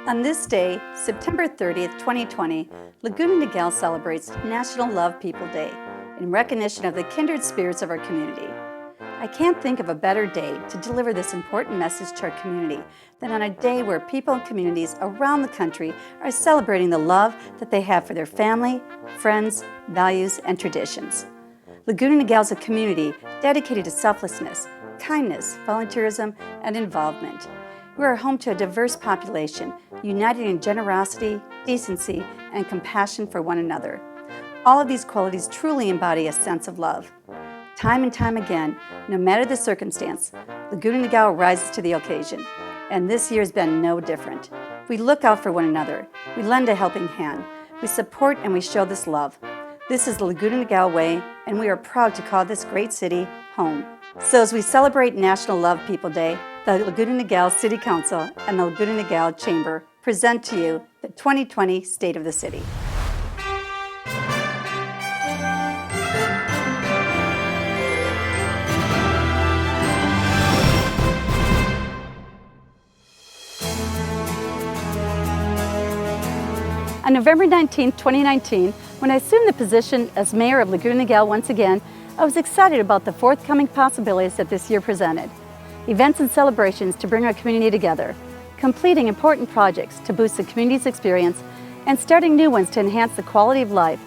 On this day, September 30th, 2020, Laguna Niguel celebrates National Love People Day in recognition of the kindred spirits of our community. I can't think of a better day to deliver this important message to our community than on a day where people and communities around the country are celebrating the love that they have for their family, friends, values, and traditions. Laguna Niguel is a community dedicated to selflessness, kindness, volunteerism, and involvement. We are home to a diverse population, united in generosity, decency, and compassion for one another. All of these qualities truly embody a sense of love. Time and time again, no matter the circumstance, Laguna Niguel rises to the occasion, and this year has been no different. We look out for one another, we lend a helping hand, we support and we show this love. This is the Laguna Niguel way, and we are proud to call this great city home. So as we celebrate National Love People Day, the Laguna Niguel City Council and the Laguna Niguel Chamber present to you the 2020 State of the City. On November 19, 2019, when I assumed the position as mayor of Laguna Niguel once again, I was excited about the forthcoming possibilities that this year presented. Events and celebrations to bring our community together, completing important projects to boost the community's experience, and starting new ones to enhance the quality of life,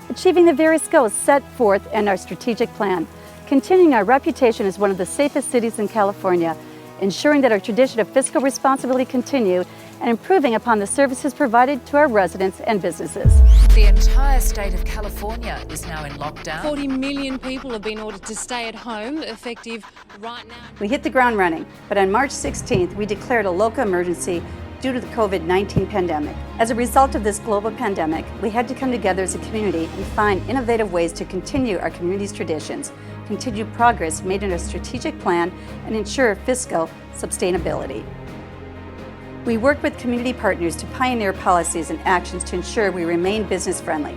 achieving the various goals set forth in our strategic plan, continuing our reputation as one of the safest cities in California, ensuring that our tradition of fiscal responsibility continue, and improving upon the services provided to our residents and businesses. The entire state of California is now in lockdown. 40 million people have been ordered to stay at home, effective right now. We hit the ground running, but on March 16th, we declared a local emergency due to the COVID-19 pandemic. As a result of this global pandemic, we had to come together as a community and find innovative ways to continue our community's traditions, continue progress made in our strategic plan, and ensure fiscal sustainability. We work with community partners to pioneer policies and actions to ensure we remain business-friendly.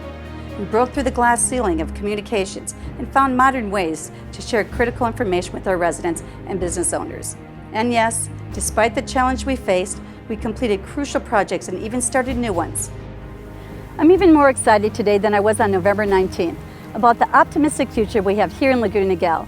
We broke through the glass ceiling of communications and found modern ways to share critical information with our residents and business owners. And yes, despite the challenge we faced, we completed crucial projects and even started new ones. I'm even more excited today than I was on November 19th about the optimistic future we have here in Laguna Niguel.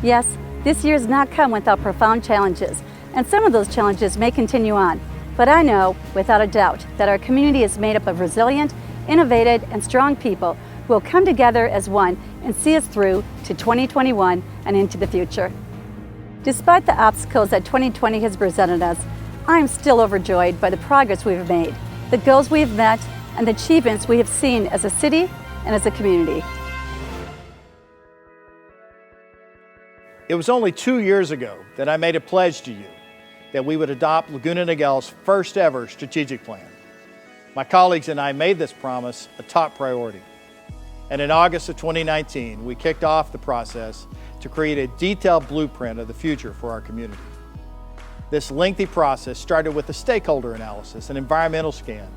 Yes, this year has not come without profound challenges, and some of those challenges may continue on. But I know, without a doubt, that our community is made up of resilient, innovative, and strong people who will come together as one and see us through to 2021 and into the future. Despite the obstacles that 2020 has presented us, I am still overjoyed by the progress we have made, the goals we have met, and the achievements we have seen as a city and as a community. It was only 2 years ago that I made a pledge to you that we would adopt Laguna Niguel's first ever strategic plan. My colleagues and I made this promise a top priority. And in August of 2019, we kicked off the process to create a detailed blueprint of the future for our community. This lengthy process started with a stakeholder analysis and environmental scan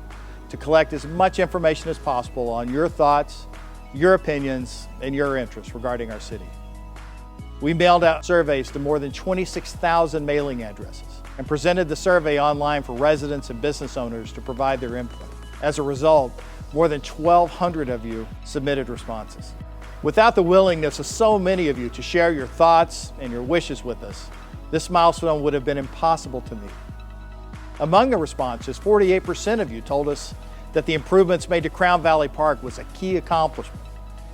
to collect as much information as possible on your thoughts, your opinions, and your interests regarding our city. We mailed out surveys to more than 26,000 mailing addresses and presented the survey online for residents and business owners to provide their input. As a result, more than 1,200 of you submitted responses. Without the willingness of so many of you to share your thoughts and your wishes with us, this milestone would have been impossible to meet. Among the responses, 48% of you told us that the improvements made to Crown Valley Park was a key accomplishment,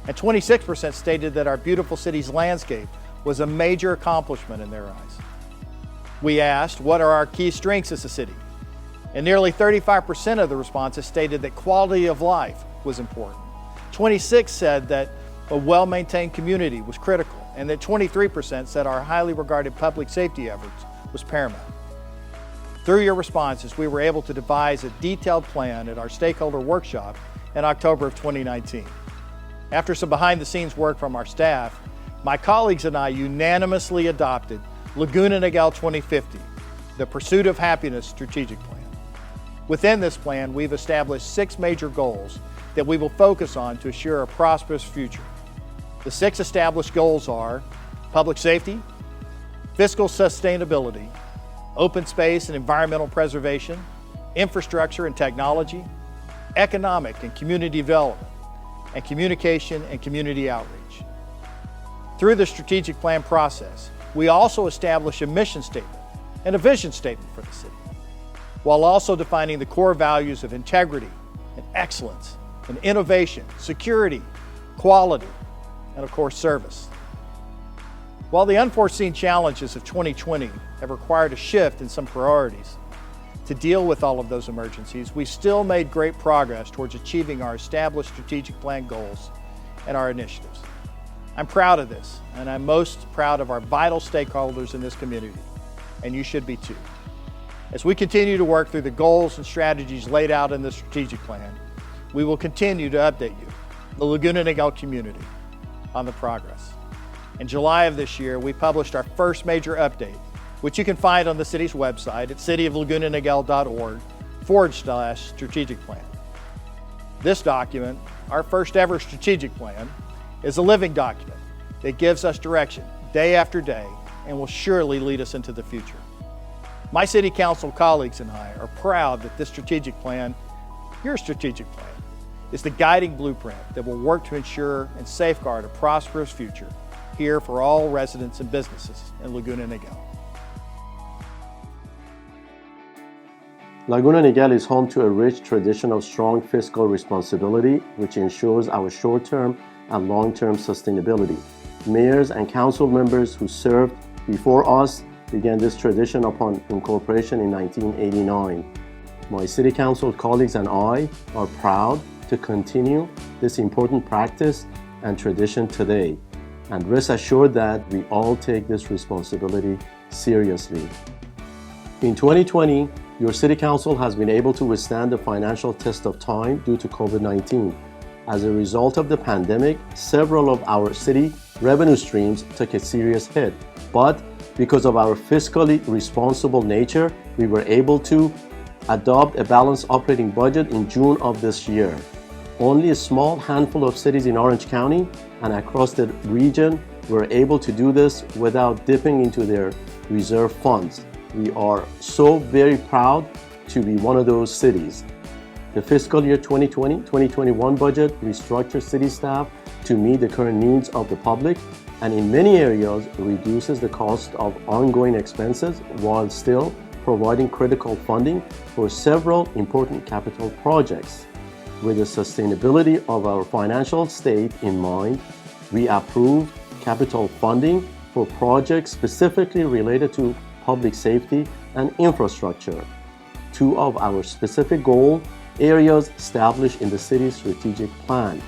and 26% stated that our beautiful city's landscape was a major accomplishment in their eyes. We asked, what are our key strengths as a city? And nearly 35% of the responses stated that quality of life was important. 26% said that a well-maintained community was critical, and that 23% said our highly regarded public safety efforts was paramount. Through your responses, we were able to devise a detailed plan at our stakeholder workshop in October of 2019. After some behind-the-scenes work from our staff, my colleagues and I unanimously adopted Laguna Niguel 2050, the Pursuit of Happiness strategic plan. Within this plan, we've established 6 major goals that we will focus on to assure a prosperous future. The 6 established goals are public safety, fiscal sustainability, open space and environmental preservation, infrastructure and technology, economic and community development, and communication and community outreach. Through the strategic plan process, we also establish a mission statement and a vision statement for the city, while also defining the core values of integrity and excellence and innovation, security, quality, and of course, service. While the unforeseen challenges of 2020 have required a shift in some priorities to deal with all of those emergencies, we still made great progress towards achieving our established strategic plan goals and our initiatives. I'm proud of this, and I'm most proud of our vital stakeholders in this community, and you should be too. As we continue to work through the goals and strategies laid out in the strategic plan, we will continue to update you, the Laguna Niguel community, on the progress. In July of this year, we published our first major update, which you can find on the city's website at cityoflagunaniguel.org/strategic plan. This document, our first ever strategic plan, is a living document that gives us direction day after day and will surely lead us into the future. My City Council colleagues and I are proud that this strategic plan, your strategic plan, is the guiding blueprint that will work to ensure and safeguard a prosperous future here for all residents and businesses in Laguna Niguel. Laguna Niguel is home to a rich tradition of strong fiscal responsibility, which ensures our short-term and long-term sustainability. Mayors and council members who served before us began this tradition upon incorporation in 1989. My City Council colleagues and I are proud to continue this important practice and tradition today, and rest assured that we all take this responsibility seriously. In 2020, your City Council has been able to withstand the financial test of time due to COVID-19. As a result of the pandemic, several of our city revenue streams took a serious hit, but because of our fiscally responsible nature, we were able to adopt a balanced operating budget in June of this year. Only a small handful of cities in Orange County and across the region were able to do this without dipping into their reserve funds. We are so very proud to be one of those cities. The fiscal year 2020-2021 budget restructures city staff to meet the current needs of the public, and in many areas reduces the cost of ongoing expenses while still providing critical funding for several important capital projects. With the sustainability of our financial state in mind, we approved capital funding for projects specifically related to public safety and infrastructure, two of our specific goal areas established in the city's strategic plan.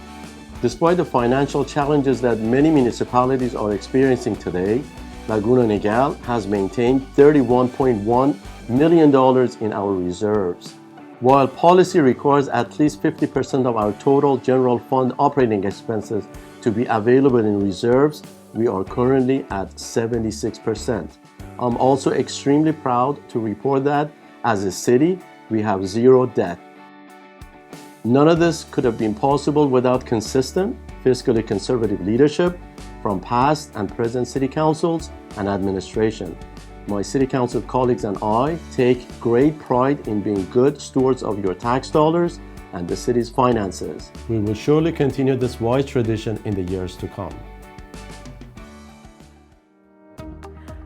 Despite the financial challenges that many municipalities are experiencing today, Laguna Niguel has maintained $31.1 million in our reserves. While policy requires at least 50% of our total general fund operating expenses to be available in reserves, we are currently at 76%. I'm also extremely proud to report that as a city, we have zero debt. None of this could have been possible without consistent, fiscally conservative leadership from past and present city councils and administration. My City Council colleagues and I take great pride in being good stewards of your tax dollars and the city's finances. We will surely continue this wise tradition in the years to come.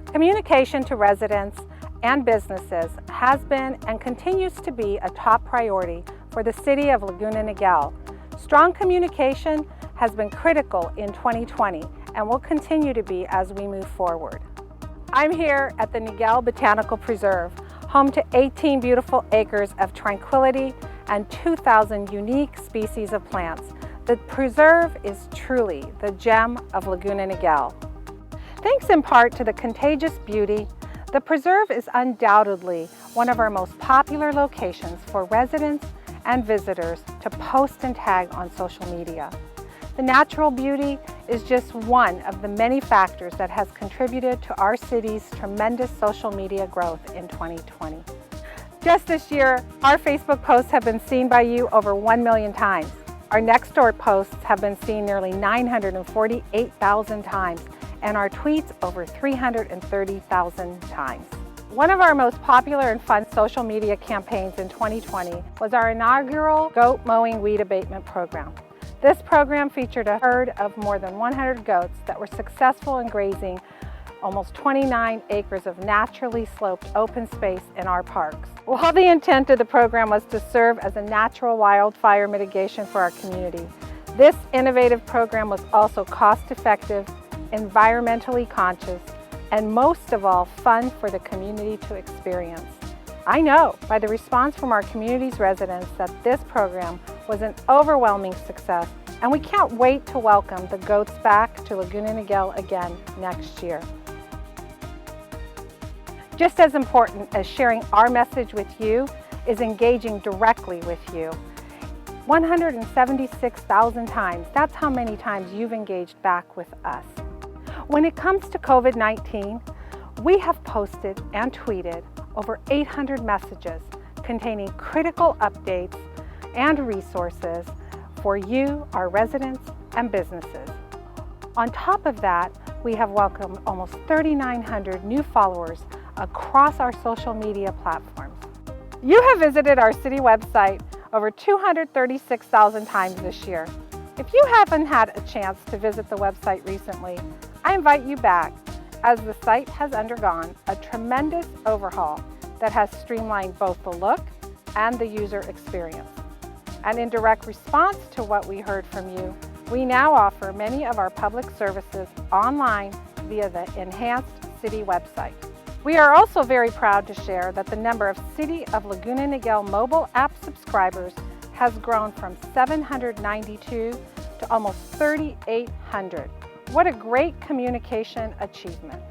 Communication to residents and businesses has been and continues to be a top priority for the City of Laguna Niguel. Strong communication has been critical in 2020 and will continue to be as we move forward. I'm here at the Niguel Botanical Preserve, home to 18 beautiful acres of tranquility and 2,000 unique species of plants. The preserve is truly the gem of Laguna Niguel. Thanks in part to the contagious beauty, the preserve is undoubtedly one of our most popular locations for residents and visitors to post and tag on social media. The natural beauty is just one of the many factors that has contributed to our city's tremendous social media growth in 2020. Just this year, our Facebook posts have been seen by you over 1 million times. Our Nextdoor posts have been seen nearly 948,000 times, and our tweets over 330,000 times. One of our most popular and fun social media campaigns in 2020 was our inaugural goat mowing weed abatement program. This program featured a herd of more than 100 goats that were successful in grazing almost 29 acres of naturally sloped open space in our parks. While the intent of the program was to serve as a natural wildfire mitigation for our community, this innovative program was also cost-effective, environmentally conscious, and most of all, fun for the community to experience. I know by the response from our community's residents that this program was an overwhelming success, and we can't wait to welcome the goats back to Laguna Niguel again next year. Just as important as sharing our message with you is engaging directly with you. 176,000 times, that's how many times you've engaged back with us. When it comes to COVID-19, we have posted and tweeted over 800 messages containing critical updates and resources for you, our residents, and businesses. On top of that, we have welcomed almost 3,900 new followers across our social media platforms. You have visited our city website over 236,000 times this year. If you haven't had a chance to visit the website recently, I invite you back, as the site has undergone a tremendous overhaul that has streamlined both the look and the user experience. And in direct response to what we heard from you, we now offer many of our public services online via the enhanced city website. We are also very proud to share that the number of City of Laguna Niguel mobile app subscribers has grown from 792 to almost 3,800. What a great communication achievement.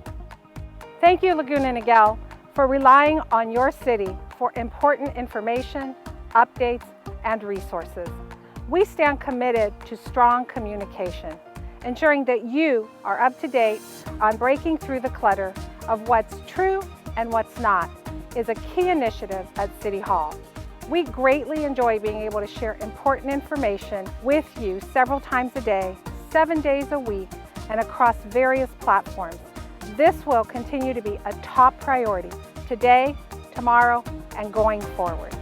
Thank you, Laguna Niguel, for relying on your city for important information, updates, and resources. We stand committed to strong communication, ensuring that you are up to date on breaking through the clutter of what's true and what's not is a key initiative at City Hall. We greatly enjoy being able to share important information with you several times a day, 7 days a week, and across various platforms. This will continue to be a top priority today, tomorrow, and going forward.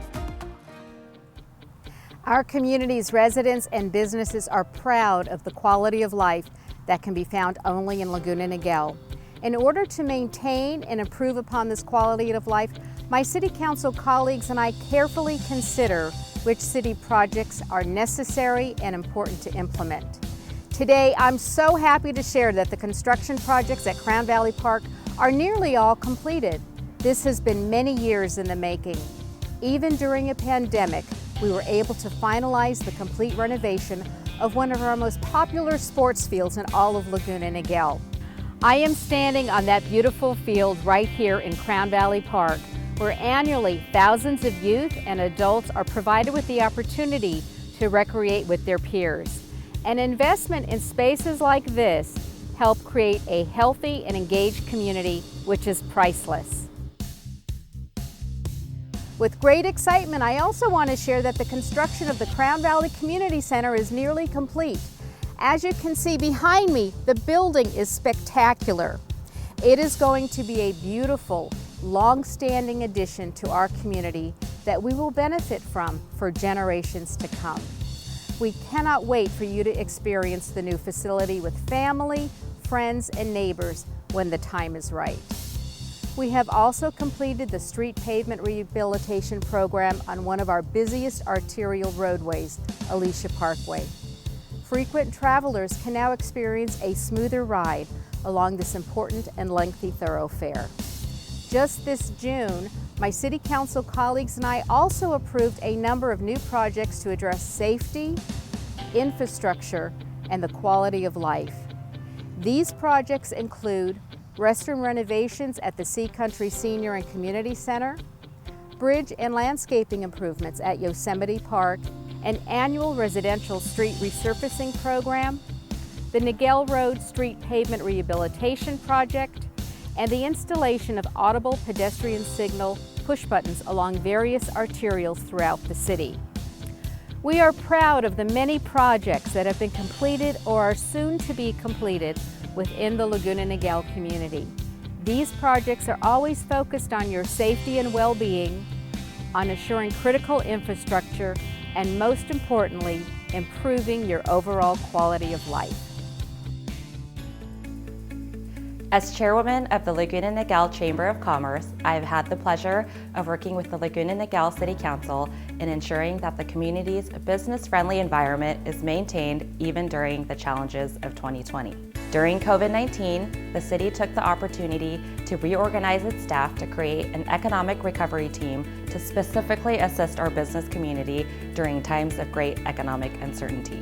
Our community's residents and businesses are proud of the quality of life that can be found only in Laguna Niguel. In order to maintain and improve upon this quality of life, my City Council colleagues and I carefully consider which city projects are necessary and important to implement. Today, I'm so happy to share that the construction projects at Crown Valley Park are nearly all completed. This has been many years in the making. Even during a pandemic, we were able to finalize the complete renovation of one of our most popular sports fields in all of Laguna Niguel. I am standing on that beautiful field right here in Crown Valley Park, where annually thousands of youth and adults are provided with the opportunity to recreate with their peers. An investment in spaces like this help create a healthy and engaged community, which is priceless. With great excitement, I also want to share that the construction of the Crown Valley Community Center is nearly complete. As you can see behind me, the building is spectacular. It is going to be a beautiful, long-standing addition to our community that we will benefit from for generations to come. We cannot wait for you to experience the new facility with family, friends, and neighbors when the time is right. We have also completed the street pavement rehabilitation program on one of our busiest arterial roadways, Alicia Parkway. Frequent travelers can now experience a smoother ride along this important and lengthy thoroughfare. Just this June, my City Council colleagues and I also approved a number of new projects to address safety, infrastructure, and the quality of life. These projects include restroom renovations at the Sea Country Senior and Community Center, bridge and landscaping improvements at Yosemite Park, an annual residential street resurfacing program, the Niguel Road Street Pavement Rehabilitation Project, and the installation of audible pedestrian signal push buttons along various arterials throughout the city. We are proud of the many projects that have been completed or are soon to be completed within the Laguna Niguel community. These projects are always focused on your safety and well-being, on assuring critical infrastructure, and most importantly, improving your overall quality of life. As chairwoman of the Laguna Niguel Chamber of Commerce, I have had the pleasure of working with the Laguna Niguel City Council in ensuring that the community's business-friendly environment is maintained even during the challenges of 2020. During COVID-19, the city took the opportunity to reorganize its staff to create an economic recovery team to specifically assist our business community during times of great economic uncertainty.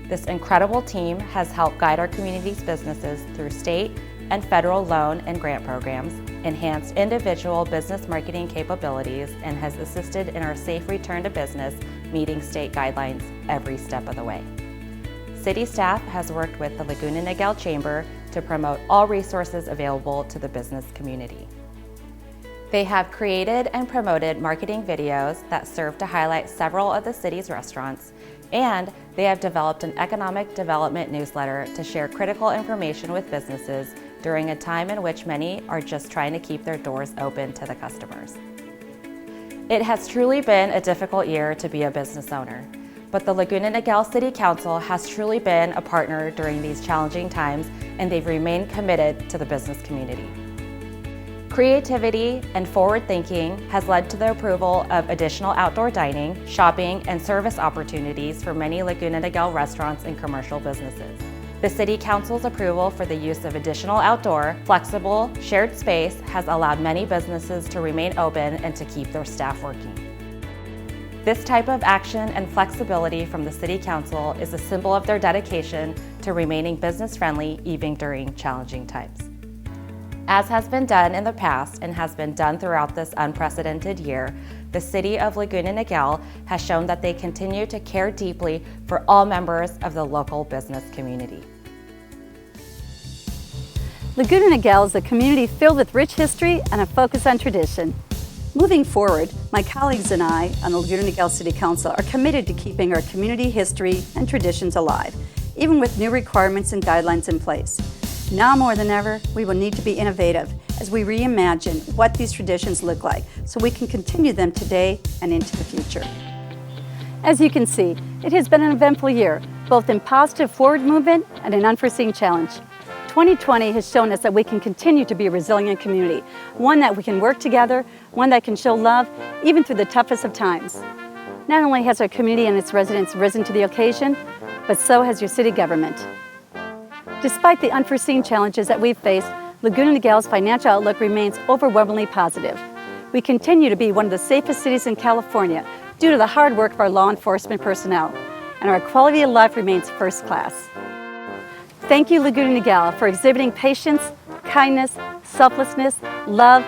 This incredible team has helped guide our community's businesses through state and federal loan and grant programs, enhanced individual business marketing capabilities, and has assisted in our safe return to business, meeting state guidelines every step of the way. City staff has worked with the Laguna Niguel Chamber to promote all resources available to the business community. They have created and promoted marketing videos that serve to highlight several of the city's restaurants, and they have developed an economic development newsletter to share critical information with businesses during a time in which many are just trying to keep their doors open to the customers. It has truly been a difficult year to be a business owner, but the Laguna Niguel City Council has truly been a partner during these challenging times, and they've remained committed to the business community. Creativity and forward thinking has led to the approval of additional outdoor dining, shopping, and service opportunities for many Laguna Niguel restaurants and commercial businesses. The City Council's approval for the use of additional outdoor, flexible, shared space has allowed many businesses to remain open and to keep their staff working. This type of action and flexibility from the City Council is a symbol of their dedication to remaining business-friendly even during challenging times. As has been done in the past and has been done throughout this unprecedented year, the City of Laguna Niguel has shown that they continue to care deeply for all members of the local business community. Laguna Niguel is a community filled with rich history and a focus on tradition. Moving forward, my colleagues and I on the Laguna Niguel City Council are committed to keeping our community history and traditions alive, even with new requirements and guidelines in place. Now more than ever, we will need to be innovative as we reimagine what these traditions look like so we can continue them today and into the future. As you can see, it has been an eventful year, both in positive forward movement and an unforeseen challenge. 2020 has shown us that we can continue to be a resilient community, one that we can work together, one that can show love, even through the toughest of times. Not only has our community and its residents risen to the occasion, but so has your city government. Despite the unforeseen challenges that we've faced, Laguna Niguel's financial outlook remains overwhelmingly positive. We continue to be one of the safest cities in California due to the hard work of our law enforcement personnel, and our quality of life remains first class. Thank you, Laguna Niguel, for exhibiting patience, kindness, selflessness, love,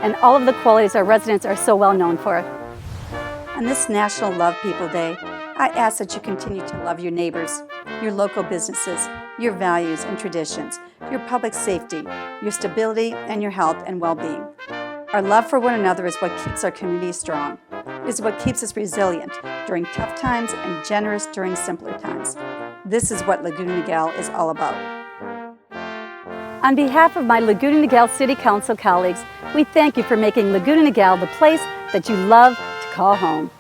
and all of the qualities our residents are so well known for. On this National Love People Day, I ask that you continue to love your neighbors, your local businesses, your values and traditions, your public safety, your stability, and your health and well-being. Our love for one another is what keeps our community strong. It is what keeps us resilient during tough times and generous during simpler times. This is what Laguna Niguel is all about. On behalf of my Laguna Niguel City Council colleagues, we thank you for making Laguna Niguel the place that you love to call home.